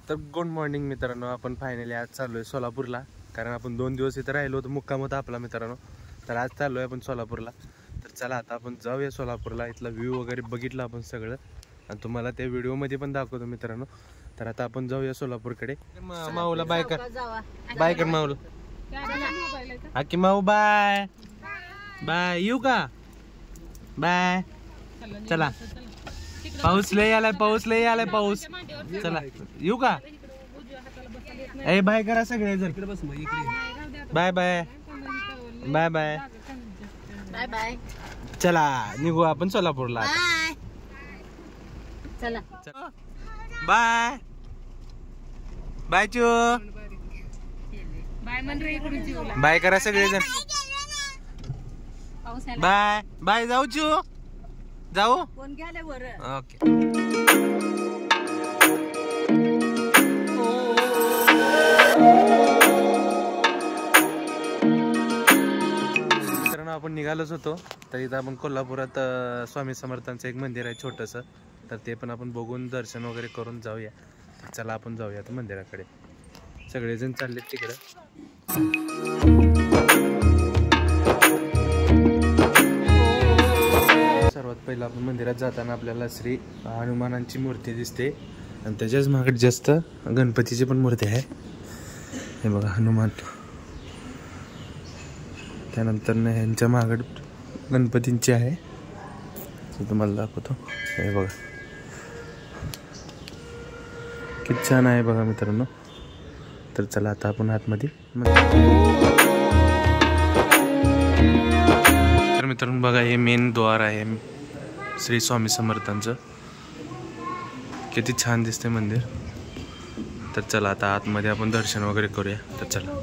तर good morning मित्रांनो, आपण फायनली आज चाललोय सोलापूरला. कारण आपण 2 दिवस इथं राहिलो होतो, मुक्काम होता आपला मित्रांनो. तर आज चाललोय आपण सोलापूरला. तर चला आता आपण जाऊया सोलापूरला. इथला व्ह्यू वगैरे बघितलं आपण सगळं आणि तुम्हाला त्या व्हिडिओमध्ये पण दाखवतो मित्रांनो. तर आता आपण जाऊया सोलापूरकडे. माऊला बाय कर, बाय कर माऊला. हाकी माऊ बाय बाय. येऊ का? बाय. चला पाऊस लय आलाय, पाऊस लय आलाय, पाऊस. चला येऊ का? ए बाय करा सगळे जण. Bye bye bye bye bye bye. चला निघू आपण सोलापूरला. चला बाय बाय चू. बाय करा सगळे जण. Bye bye. जाऊ चू, जाऊ. कोण गेले वर? ओके. मित्रांनो आपण निघालोच होतो. तर इथं आपण कोल्हापुरात स्वामी समर्थांचं एक मंदिर आहे छोटंसं. तर ते पण आपण बघून दर्शन वगैरे करून जाऊया. चला आपण जाऊया आता मंदिराकडे. सगळेजण चाललेत तिकडे. सर्वात पहिला आपण मंदिरात जाताना आपल्याला श्री हनुमानांची मूर्ती दिसते आणि त्याच्याच मागे जास्त गणपतीची पण मूर्ती आहे. हे बघा हनुमान. त्यानंतर ह्यांच्या मागे गणपतींची आहे, ते तुम्हाला दाखवतो. हे बघा किती छान आहे बघा मित्रांनो. तर चला आता आपण आतमध्ये. तर मित्रांनो बघा हे मेन द्वार आहे श्री स्वामी समर्थांचं. किती छान दिसते मंदिर. तर चला आता आतमध्ये आपण दर्शन वगैरे करूया. तर चला.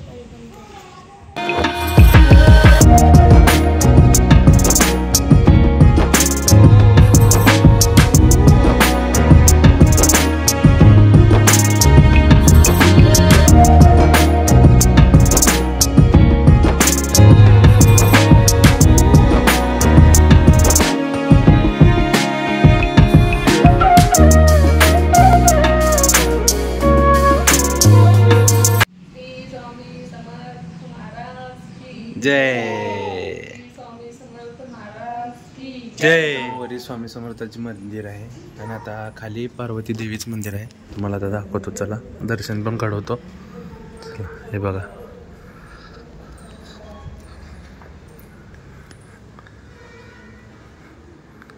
जय जय. वरी स्वामी समर्थाचे मंदिर आहे आणि आता खाली पार्वती देवीच मंदिर आहे. तुम्हाला आता दाखवतो. चला दर्शन पण काढवतो. चला हे बघा.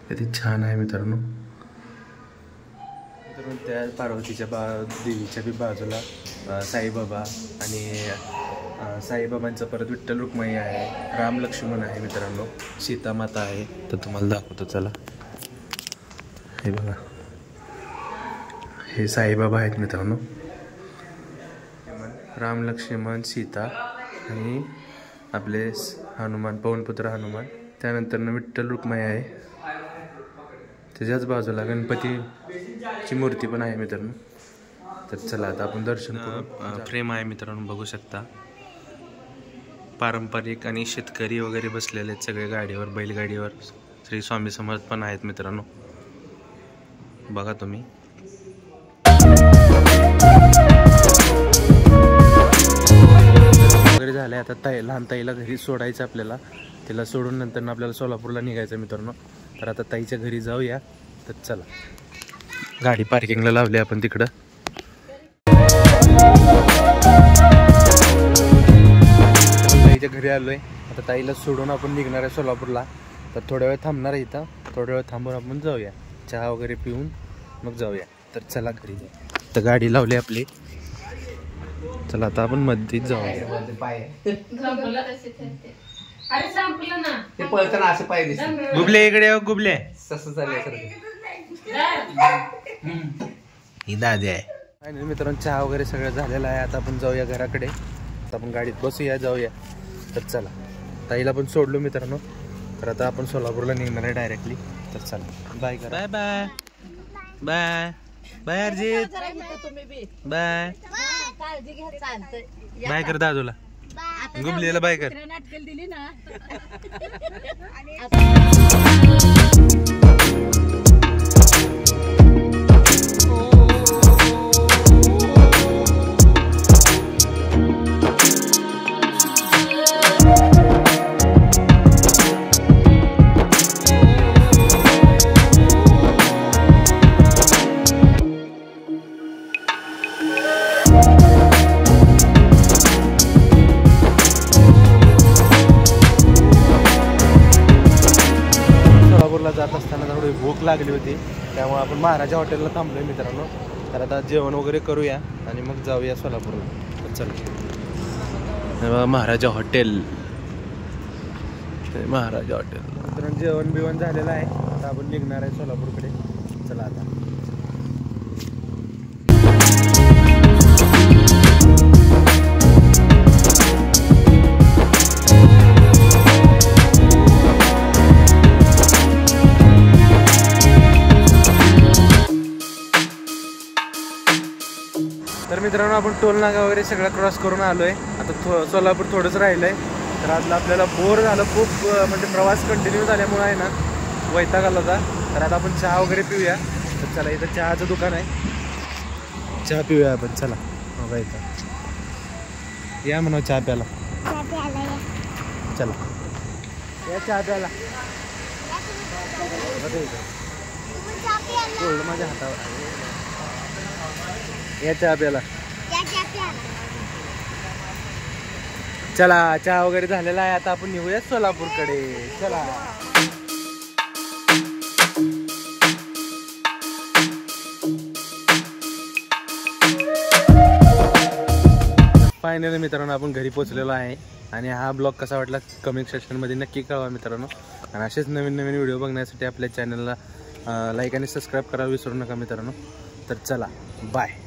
किती छान आहे मित्रांनो. त्या पार्वतीच्या देवीच्या बी बाजूला साईबाबा आणि साईबाबांचा परत विठ्ठल रुक्माई आहे, राम लक्ष्मण आहे मित्रांनो, सीता माता आहे. तर तुम्हाला दाखवतो. चला हे बघा. हे साईबाबा आहेत मित्रांनो. राम लक्ष्मण सीता आणि आपले हनुमान, पवनपुत्र हनुमान. त्यानंतर विठ्ठल रुक्माई आहे. त्याच्याच बाजूला गणपतीची मूर्ती पण आहे मित्रांनो. तर चला आता आपण दर्शन करू. फ्रेम आहे मित्रांनो, बघू शकता. पारंपरिक आणि शेतकरी वगैरे बसलेले आहेत सगळे गाडीवर, बैलगाडीवर. श्री स्वामी समर्थ पण आहेत मित्रांनो, बघा तुम्ही. वगैरे झालंय आता. लहान ताईला घरी सोडायचं आपल्याला. तिला सोडून नंतर आपल्याला सोलापूरला निघायचं मित्रांनो. तर आता ताईच्या घरी जाऊया. तर चला. गाडी पार्किंगला लावली आपण तिकडं. ताईच्या घरी आलोय. आता ताईला सोडून आपण निघणार आहे सोलापूरला. तर थोड्या वेळ थांबणार आहे इथं. थोड्या वेळ थांबून आपण जाऊया, चहा वगैरे पिऊन मग जाऊया. तर चला घरी जाऊ. तर गाडी लावली आपली. चला आता आपण मध्येच जाऊया. गुबले इकडे हो, गुबले. ही दादी आहे. आणि मित्रांनो चहा वगैरे सगळं झालेलं आहे. आता आपण जाऊया घराकडे. आता आपण गाडीत बसूया, जाऊया. तर चला. ताईला पण सोडलो मित्रांनो. तर आता आपण सोलापूरला निघणार आहे डायरेक्टली. तर चला बाय करा. बाय बाय बाय बाय अर्जित. बाय बाय कर दादूला. गुबलीला बाय कर. जात असताना थोडी भूक लागली होती, त्यामुळे आपण महाराजा हॉटेलला थांबलोय मित्रांनो. तर आता जेवण वगैरे करूया आणि मग जाऊया सोलापूरला. तर चला महाराजा हॉटेल, महाराजा हॉटेल. मित्रांनो जेवण बिवण झालेलं आहे, आता आपण निघणार आहे सोलापूरकडे. चला आता. तर मित्रांनो आपण टोल नाका वगैरे सगळं क्रॉस करून आलोय. आता सोलापूर थोडंच राहिलंय. तर आज आपल्याला बोर झालं खूप, म्हणजे प्रवास कंटिन्यू झाल्यामुळे आहे ना वैताग आला होता. तर आता आपण चहा वगैरे पिऊया. तर चला, इथं चहाचं दुकान आहे, चहा पिऊया आपण. चला बघा इथं या म्हणा चहा प्यायला. चला या चहा प्यायला. माझ्या हातावर या चहा प्यायला. चला चहा वगैरे झालेला आहे, आता आपण निघूया सोलापूरकडे. चला. फायनली मित्रांनो आपण घरी पोहोचलेलो आहे. आणि हा ब्लॉग कसा वाटला कमेंट सेक्शनमध्ये नक्की कळवा मित्रांनो. आणि असेच नवीन नवीन व्हिडिओ बघण्यासाठी आपल्या चॅनलला लाईक आणि सबस्क्राईब करायला विसरू नका मित्रांनो. तर चला बाय.